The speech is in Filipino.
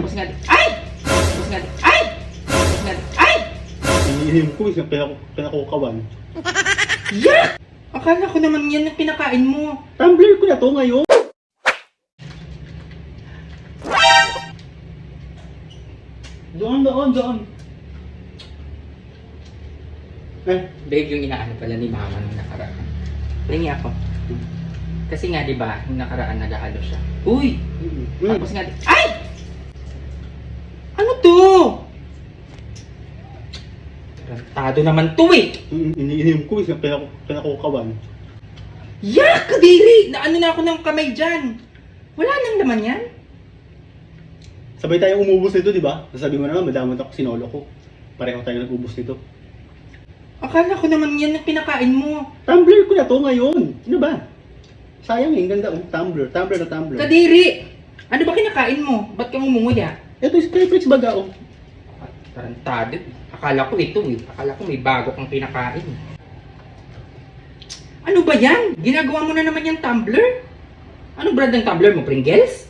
Tapos nga, ay! Tapos nga, ay! Tapos nga, ay! Iniinom ko, isang pinakukawan. Yak! Akala ko naman yan ang pinakain mo. Tumbler ko na to ngayon. Doon. Babe, yung inaano pala ni mama nung nakaraan. Ringi ako. Kasi nga, di ba, nung nakaraan nag-aalo siya. Uy! Tapos nga, ay! Ano to? Tarantado naman to eh! Iniinom ko, isang pinakukawan. Yak! Kadiri! Naano na ako ng kamay dyan. Wala nang laman yan. Sabay tayong umubos nito, di ba? Sasabi mo naman, madamot ako sinolo ko. Pareho tayo nag-ubos nito. Akala ko naman yan ang pinakain mo. Tumbler ko na to ngayon. Ano ba? Sayang eh, ganda oh. Tumbler na tumbler. Kadiri! Ano ba kinakain mo? Ba't ka mumumuya? Ito yung Skyflex baga oh. Tarantado. Akala ko ito eh. Akala ko may bago kang pinakain. Ano ba yan? Ginagawa mo na naman yung tumbler? Anong brand ng tumbler mo? Pringles?